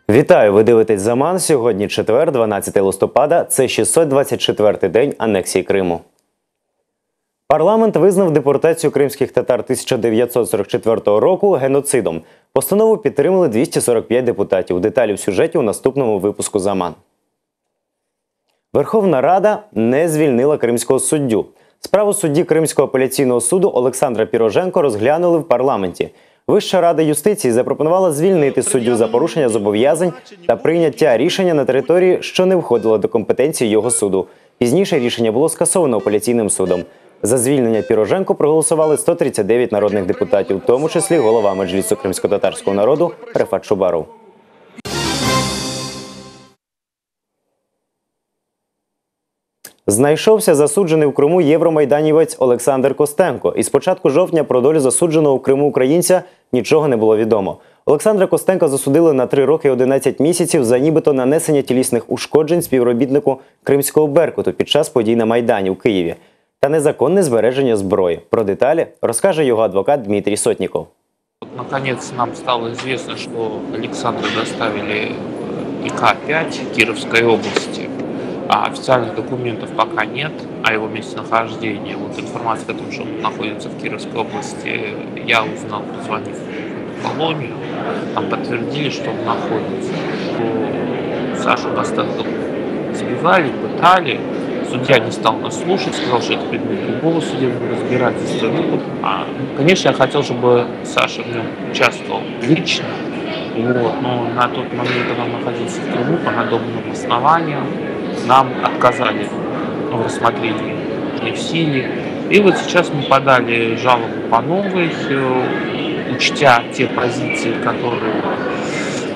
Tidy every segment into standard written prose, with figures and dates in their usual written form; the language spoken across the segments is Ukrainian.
Вітаю! Ви дивитесь «Заман». Сьогодні четвер, 12 листопада. Це 624-й день анексії Криму. Парламент визнав депортацію кримських татар 1944 року геноцидом. Постанову підтримали 245 депутатів. Деталі в сюжеті у наступному випуску «Заман». Верховна Рада не звільнила кримського суддю. Справу судді Кримського апеляційного суду Олександра Піроженко розглянули в парламенті. Вища рада юстиції запропонувала звільнити суддю за порушення зобов'язань та прийняття рішення на території, що не входило до компетенції його суду. Пізніше рішення було скасовано апеляційним судом. За звільнення Піроженко проголосували 139 народних депутатів, в тому числі голова Меджлісу кримськотатарського народу Рефат Чубаров. Знайшовся засуджений в Криму євромайданівець Олександр Костенко. І з початку жовтня про долю засудженого в Криму українця нічого не було відомо. Олександра Костенка засудили на 3 роки 11 місяців за нібито нанесення тілісних ушкоджень співробітнику Кримського Беркуту під час подій на Майдані в Києві та незаконне збереження зброї. Про деталі розкаже його адвокат Дмитрий Сотников. Наконец нам стало известно, что Александра доставили ИК-5 Кировской области. Официальных документов пока нет о его местонахождении. Вот информация о том, что он находится в Кировской области, я узнал, позвонив в колонию. Там подтвердили, что он находится. Сашу Костенко сбивали, пытали. Судья не стал нас слушать, сказал, что это предмет другого судебного разбирательства. Конечно, я хотел, чтобы Саша в нем участвовал лично. Но на тот момент, когда он находился в Крыму, по надобным основаниям, нам отказали в рассмотрении не в силе. И вот сейчас мы подали жалобу по новой, учтя те позиции, которые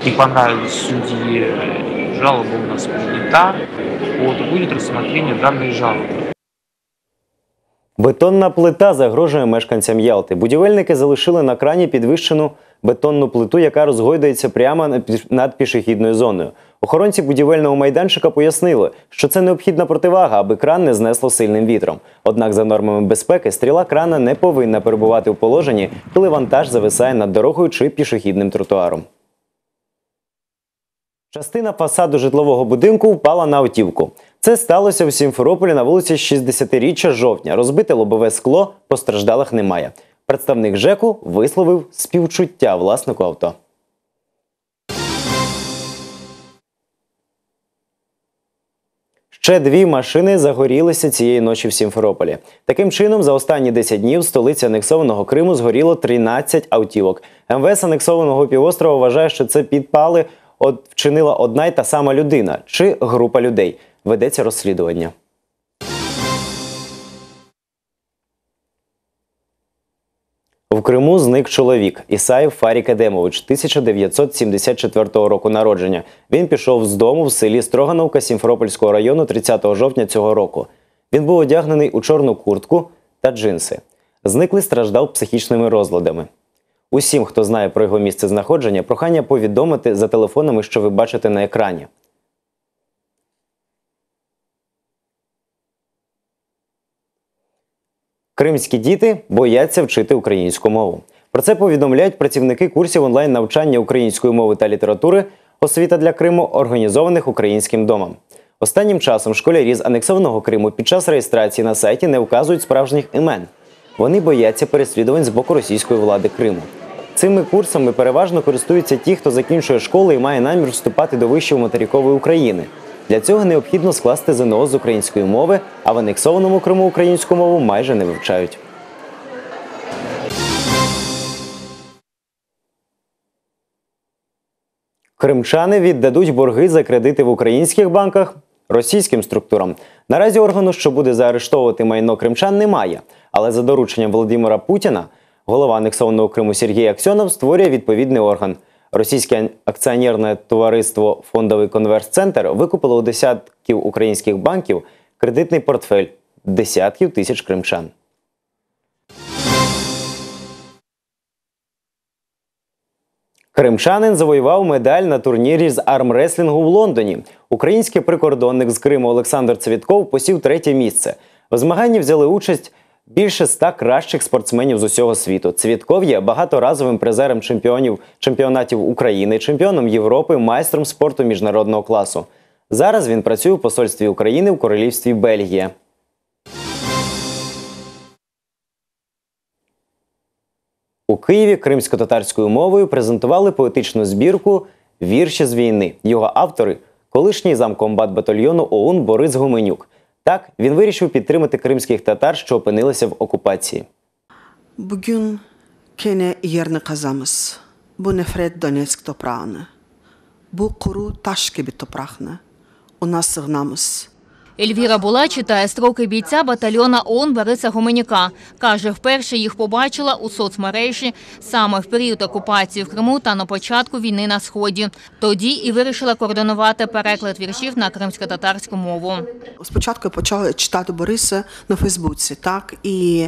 не понравились судье. Жалоба у нас принята. Будет рассмотрение данной жалобы. Бетонна плита загрожує мешканцям Ялти. Будівельники залишили на крані підвищену бетонну плиту, яка розгойдається прямо над пішохідною зоною. Охоронці будівельного майданчика пояснили, що це необхідна противага, аби кран не знесло сильним вітром. Однак за нормами безпеки стріла крана не повинна перебувати в положенні, коли вантаж зависає над дорогою чи пішохідним тротуаром. Частина фасаду житлового будинку впала на автівку. Це сталося в Сімферополі на вулиці 60-річчя жовтня. Розбите лобове скло, постраждалих немає. Представник ЖЕКу висловив співчуття власнику авто. Ще 2 машини загорілися цієї ночі в Сімферополі. Таким чином, за останні 10 днів в столиці анексованого Криму згоріло 13 автівок. МВС анексованого півострова вважає, що це підпали вчинила одна й та сама людина чи група людей. Ведеться розслідування. В Криму зник чоловік Ісаєв Фарік Едемович, 1974 року народження. Він пішов з дому в селі Строгановка Сімферопольського району 30 жовтня цього року. Він був одягнений у чорну куртку та джинси. Зниклий страждав психічними розладами. Усім, хто знає про його місце знаходження, прохання повідомити за телефонами, що ви бачите на екрані. Кримські діти бояться вчити українську мову. Про це повідомляють працівники курсів онлайн-навчання української мови та літератури «Освіта для Криму», організованих Українським домом. Останнім часом школярі з анексованого Криму під час реєстрації на сайті не вказують справжніх імен. Вони бояться переслідувань з боку російської влади Криму. Цими курсами переважно користуються ті, хто закінчує школу і має намір вступати до вишів материкової України. Для цього необхідно скласти ЗНО з української мови, а в анексованому Криму українську мову майже не вивчають. Кримчани віддадуть борги за кредити в українських банках російським структурам. Наразі органу, що буде заарештовувати майно кримчан, немає. Але за дорученням Володимира Путіна, голова анексованого Криму Сергій Аксьонов створює відповідний орган. Російське акціонерне товариство «Фондовий конверс-центр» викупило у десятків українських банків кредитний портфель десятків тисяч кримчан. Кримчанин завоював медаль на турнірі з армреслінгу в Лондоні. Український прикордонник з Криму Олександр Цвітков посів 3-є місце. У змаганні взяли участь більше 100 кращих спортсменів з усього світу. Цвітков є багаторазовим призером чемпіонатів України, чемпіоном Європи, майстром спорту міжнародного класу. Зараз він працює у посольстві України в Королівстві Бельгія. У Києві кримсько-татарською мовою презентували поетичну збірку «Вірші з війни». Його автори – колишній замкомбат батальйону ОУН Борис Гуменюк. Так, він вирішив підтримати кримських татар, що опинилися в окупації. Bugün gene yerini kazamız. Bu nefret Donetsk toprağını. Bu kuru taş gibi toprağını. Ona sığınamız. Ельвіра Була читає строки бійця батальйона ОУН Бориса Гуменюка. Каже, вперше їх побачила у соцмережі саме в період окупації в Криму та на початку війни на Сході. Тоді і вирішила координувати переклад віршів на кримсько-татарську мову. Спочатку я почала читати Бориса на Фейсбуці, так, і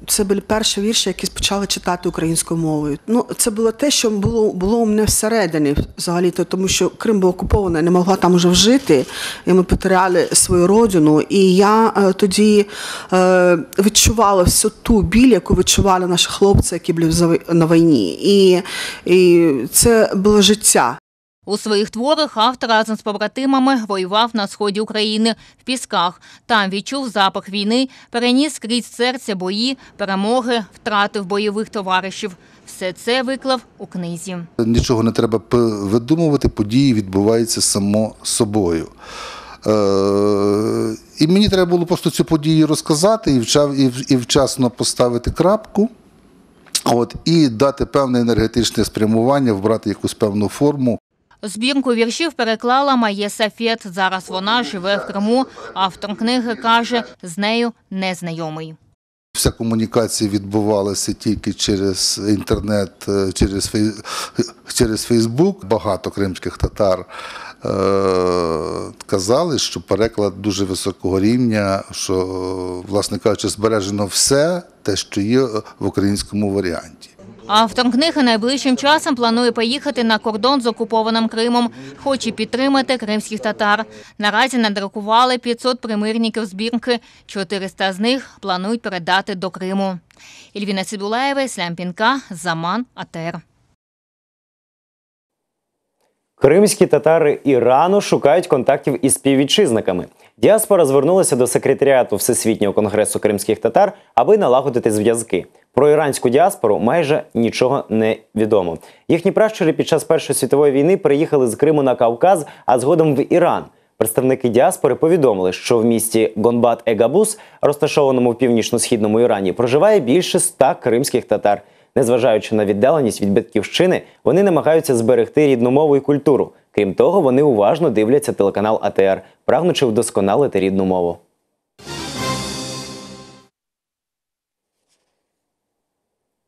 це були перші вірші, які почали читати українською мовою. Ну, це було те, що було у мене всередині, взагалі-то, тому що Крим був окупований, я не могла там вже жити, і ми потеряли свою родину. І я тоді відчувала всю ту біль, яку відчували наші хлопці, які були на війні. І це було життя. У своїх творах автор разом з побратимами воював на сході України, в Пісках. Там відчув запах війни, переніс крізь серця бої, перемоги, втратив бойових товаришів. Все це виклав у книзі. Нічого не треба видумувати, події відбуваються само собою. І мені треба було просто цю подію розказати і вчасно поставити крапку. І дати певне енергетичне спрямування, вбрати якусь певну форму. Збірку віршів переклала Майя Сафет. Зараз вона живе в Криму. Автор книги каже, з нею не знайомий. Вся комунікація відбувалася тільки через інтернет, через Фейсбук. Багато кримських татар казали, що переклад дуже високого рівня, що, власне кажучи, збережено все те, що є в українському варіанті. Автор книги найближчим часом планує поїхати на кордон з окупованим Кримом. Хоче підтримати кримських татар. Наразі надрукували 500 примирників збірки. 400 з них планують передати до Криму. Ільвіна Цибулаєва, Ислам Пінка, Заман, АТР. Кримські татари Ірану шукають контактів із співвітчизниками. Діаспора звернулася до секретаріату Всесвітнього конгресу кримських татар, аби налагодити зв'язки. Про іранську діаспору майже нічого не відомо. Їхні пращури під час Першої світової війни переїхали з Криму на Кавказ, а згодом в Іран. Представники діаспори повідомили, що в місті Гонбад-Егабус, розташованому в північно-східному Ірані, проживає більше 100 кримських татар. Незважаючи на віддаленість від батьківщини, вони намагаються зберегти рідну мову і культуру. Крім того, вони уважно дивляться телеканал АТР, прагнучи вдосконалити рідну мову.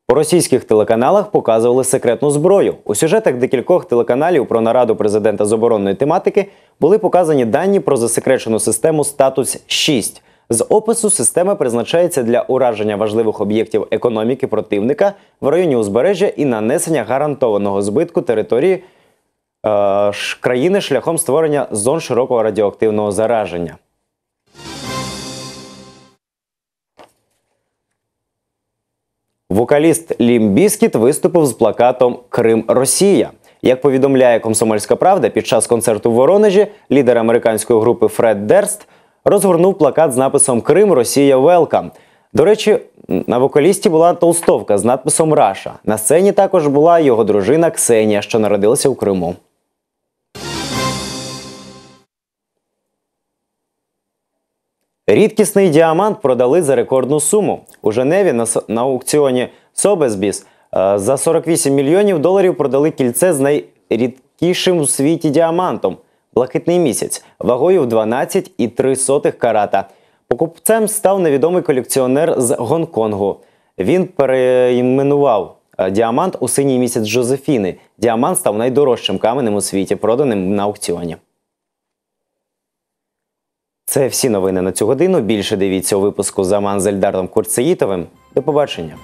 У російських телеканалах показували секретну зброю. У сюжетах декількох телеканалів про нараду президента з оборонної тематики були показані дані про засекречену систему «Статус-6». З опису система призначається для ураження важливих об'єктів економіки противника в районі узбережжя і нанесення гарантованого збитку території країни шляхом створення зон широкого радіоактивного зараження. Вокаліст Лімп Бізкіт виступив з плакатом «Крим – Росія». Як повідомляє «Комсомольська правда», під час концерту в Воронежі лідер американської групи Фред Дерст розгорнув плакат з написом «Крим, Росія, Welcome». До речі, на вокалісті була толстовка з надписом «Раша». На сцені також була його дружина Ксенія, що народилася у Криму. Рідкісний діамант продали за рекордну суму. У Женеві на аукціоні Собесбіс за 48 мільйонів доларів продали кільце з найрідкішим у світі діамантом – блакитний місяць, вагою в 12,3 карата. Покупцем став невідомий колекціонер з Гонконгу. Він переіменував діамант у синій місяць Жозефіни. Діамант став найдорожчим каменем у світі, проданим на аукціоні. Це всі новини на цю годину. Більше дивіться у випуску «Заман з Ельдаром Курцеїтовим». До побачення.